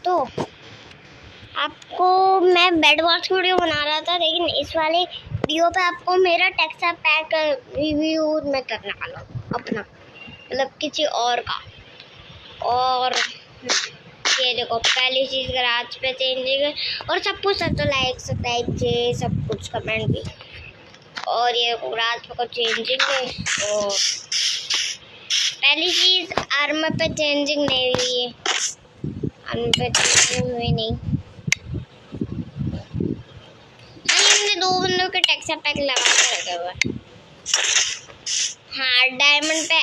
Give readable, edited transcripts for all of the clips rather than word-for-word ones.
तो आपको मैं बेड वॉच वीडियो बना रहा था, लेकिन इस वाले वीडियो पे आपको मेरा टेक्सचर पैक रिव्यू मैं करने वाला हूँ अपना, मतलब किसी और का। और ये देखो, पहली चीज़ गराज पे चेंजिंग और सब कुछ, तो लाइक सब्सक्राइब चाहिए, सब कुछ कमेंट भी। और ये गराज पे कुछ चेंजिंग है। और पहली चीज़ आर्मर पे चेंजिंग नहीं हुई है, आर्मर पे चेंजिंग हुई नहीं। हमने 2 बंदों के टेक्सचर पैक लगा के रखे हुए। हाँ, डायमंड पे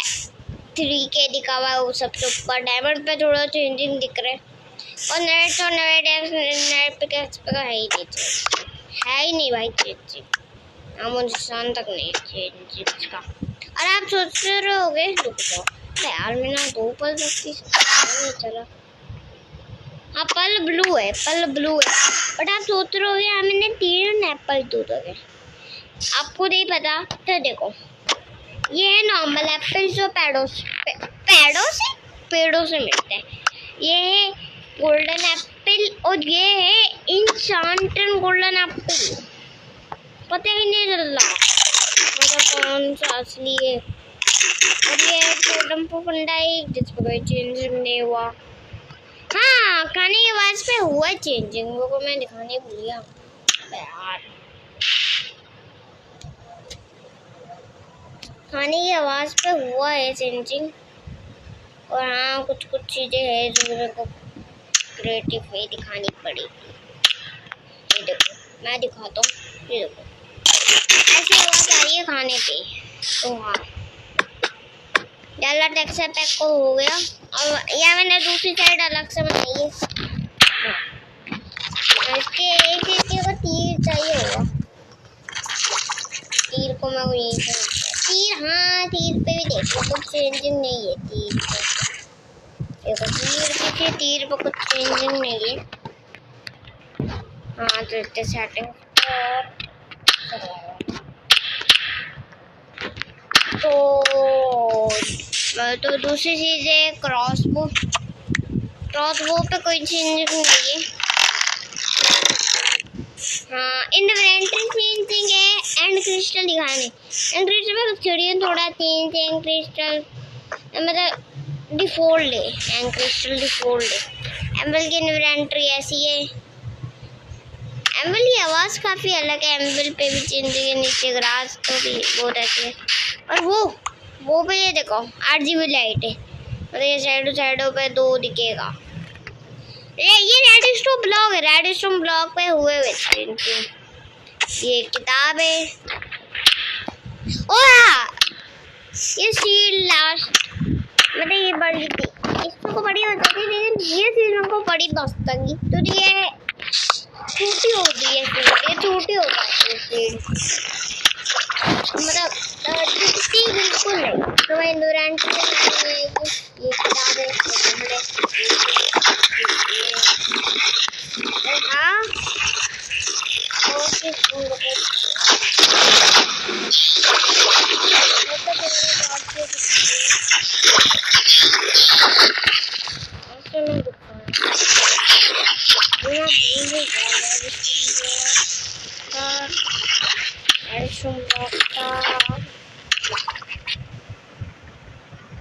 3K दिखा हुआ है, वो सबसे ऊपर डायमंड पे थोड़ा चेंजिंग दिख रहा है। और नेट पे है ही नहीं, है ही नहीं भाई चेंजिंग, नामो निशान तक नहीं चेंजिंग का। और आप सोच रहे होगे रुक जाओ यार, मैंने 2 पल रखती चला। हाँ, पल ब्लू है, बट आप सोच रहे होगे हाँ मैंने 3 एप्पल दूध हो गए, आपको नहीं पता। तो देखो, ये है नॉर्मल एप्पल जो पेड़ों से मिलते हैं। ये है गोल्डन एप्पल और ये है इंचांटेड गोल्डन एप्पल। पता ही नहीं चल रहा मतलब कौन सा असली है। और ये टोटम फंडा है जिस पर कोई चेंजिंग नहीं हुआ। हाँ, खाने की आवाज पे हुआ चेंजिंग, वो को मैं दिखाने भूल गया यार। खाने की आवाज पे हुआ है चेंजिंग। और हाँ, कुछ चीजें हैं जो मेरे को क्रिएटिव में दिखानी पड़ेगी। ये देखो, मैं दिखाता हूँ। ये देखो, ऐसी आवाज आ रही है खाने पे। तो हाँ, डाला टेक्सचर पैक को हो गया। और या मैंने दूसरी साइड अलग से बनाई है। इसके एक को तीर चाहिए होगा, तीर को मैं यहीं से तीर। हाँ, तीर पे भी देखो कुछ चेंजिंग नहीं है। तीर पे देखो, तीर पे कुछ चेंजिंग नहीं है। हाँ, तो इतने सेटिंग तो दूसरी चीज़ है क्रॉसबो पे कोई चेंजिंग नहीं है। हाँ, इन्वेंटरी चेंजिंग है। एंड क्रिस्टल दिखाने, एंड क्रिस्टल में चिड़िया थोड़ा चेंज है। एंड क्रिस्टल मतलब डिफॉल्ट है, एंड क्रिस्टल डिफॉल्ट है। एम्बल की इन्वेंटरी ऐसी है। एम्बल की आवाज़ काफ़ी अलग है, एम्बल पे भी चेंजिंग है, नीचे ग्रास तो भी बहुत ऐसे है। और वो पे ये देखो RGB लाइट है, मतलब ये साइडों पे 2 दिखेगा। ये रेडस्टोन ब्लॉक पे हुए ये किताब है। हाँ, ये सील लास्ट मतलब ये बड़ी थी, इसको बड़ी हो जाती, लेकिन ये सील को बड़ी बसतंगी तो ये छोटी हो गई है। ये छोटी हो जाती है मतलब दिखती बिल्कुल नहीं। तो मैं इंडोरेंट ये किताब है। हाँ,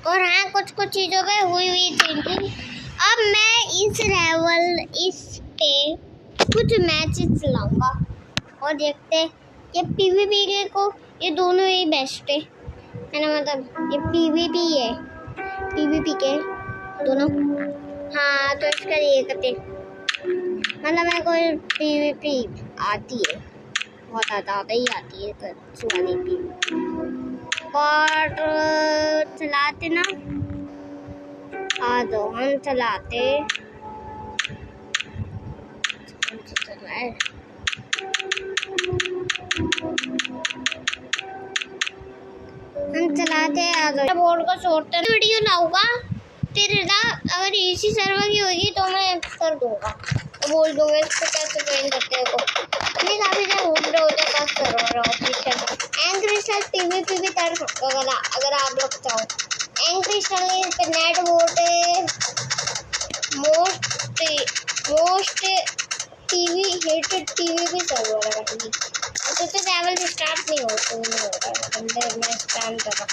और हाँ, कुछ चीज़ों पे हुई चेंजिंग। अब मैं इस पे कुछ मैचेस चलाऊंगा और देखते हैं। ये PvP को ये दोनों ही बेस्ट है ना, मतलब ये PvP है, PvP के दोनों। हाँ, तो इसका ये करते मतलब मेरे को PvP आती है, बहुत ज़्यादा ही आती है। तो सुनानी और चलाते ना, आ दो हम चलाते। बोर्ड को छोड़ते वीडियो लाऊंगा फिर ना, अगर इसी सर्वर की होगी तो मैं कर दूंगा, तो बोल दूंगा इसको कैसे ट्रेन करते हो। ये काफी ज्यादा घूम रहे होते हैं server official. And crystal PvP भी कर सकते हो अगर आप लोग चाहो। End crystal net vote most TV hit TV भी सर्वर है भाई। तो लेवल स्टार्ट नहीं होता अंदर में स्पैम कर रहा।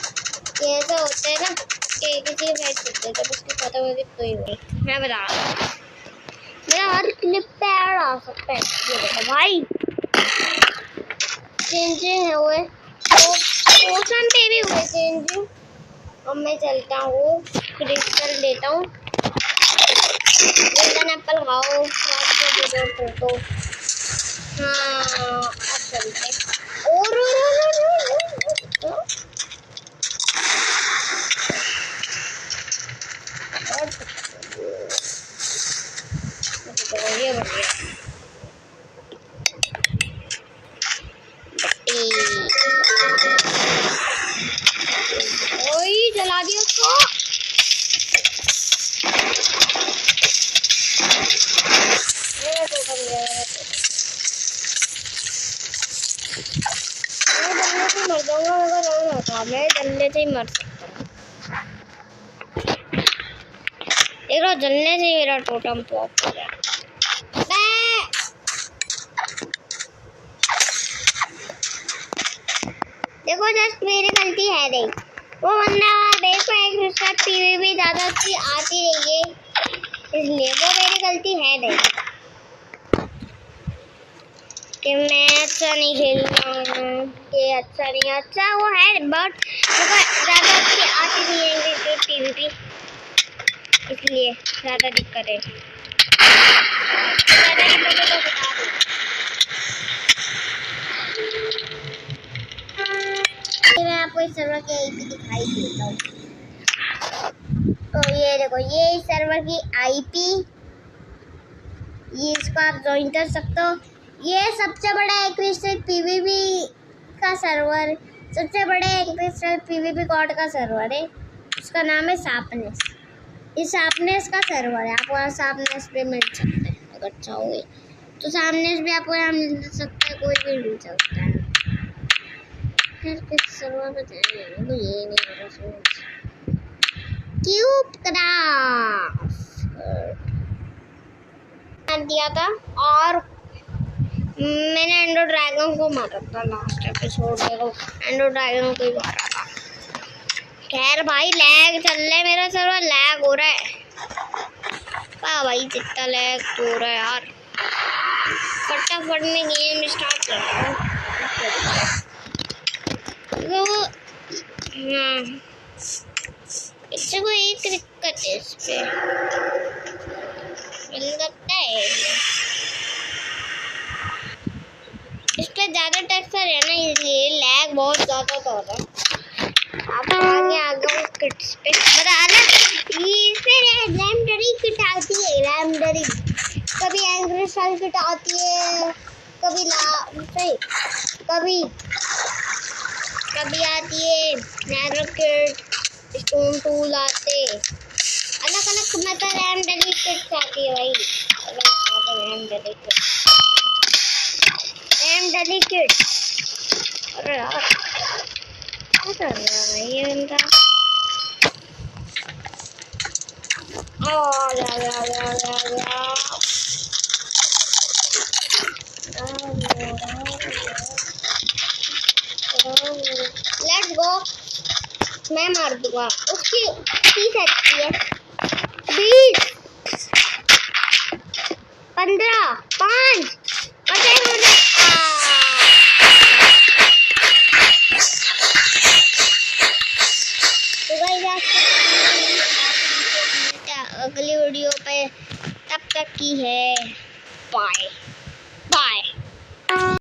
ये ऐसा होता है ना कि किसी बैठ सकते जब उसकी खत्म होगी तो ही हुई। मैं बता रहा हूँ मेरा हर क्लिप पे ऐड आ सकता है। ये देखो भाई चेंजिंग है हुए तो ओशन पे भी हुए चेंजिंग। अब मैं चलता हूँ क्रिस्टल लेता हूँ। गोल्डन एप्पल खाओ फिर तो हाँ अब चलते और ये बढ़िया ओए जला दिया उसको। मर जाऊंगा मैं जलने से ही मर सकता हूँ। देख लो जलने से मेरा टोटम पॉप हो गया। देखो जस्ट मेरी गलती है नहीं वो बंदा देखो एक साथ पीवीपी ज़्यादा अच्छी आती रही है इसलिए वो मेरी गलती है नहीं कि मैं अच्छा नहीं खेलना कि अच्छा नहीं अच्छा वो है बट देखो ज़्यादा अच्छी आती नहीं है पीवीपी इसलिए ज़्यादा दिक्कत है। ज़्यादा दिक्कत है तो मैं आपको इस सर्वर की आईपी दिखाई देता हूँ। तो ये देखो ये इस सर्वर की आईपी ये इसको आप ज्वाइन कर सकते हो। ये सबसे बड़ा क्रिस्टल पीवीपी का सर्वर सबसे बड़े क्रिस्टल पीवीपी गॉड का सर्वर है। उसका नाम है सापनेस। इस सापनेस का सर्वर है आप वहाँ सापनेस पे मिल सकते हैं अगर चाहोगे तो सापनेस भी आपको यहाँ मिल सकता है कोई भी मिल सकता है। किस सर्वर पे तो ये नहीं हो रहा सोच क्यूब दिया था और मैंने एंडो ड्रैगन को मारा था लास्ट एपिसोड में तो एंडो ड्रैगन को ही मारा था। खैर भाई लैग चल रहा है मेरा सर्वर लैग हो रहा है भाई कितना लैग हो रहा है यार। फटाफट में गेम स्टार्ट कर रहा हूँ तो इससे कोई एक दिक्कत है इस पे मिल सकता है इस पे ज़्यादा टेक्सचर है ना इसलिए लैग बहुत ज़्यादा हो रहा है। आप आगे किट्स पे बता ना इसमें रैमडरी किट आती है रैमडरी कभी एंग्रेस्टल किट आती है कभी आती है नैरो किट स्टोन टूल आते अलग अलग मतलब रैमडरी किट आती है भाई रैमडरी किट। अरे यार क्या कर रहा है ये बंदा लेट्स गो मैं मार दूंगा उसकी 30 अच्छी है 20 15 5 अगली वीडियो पे तब तक की है बाय बाय।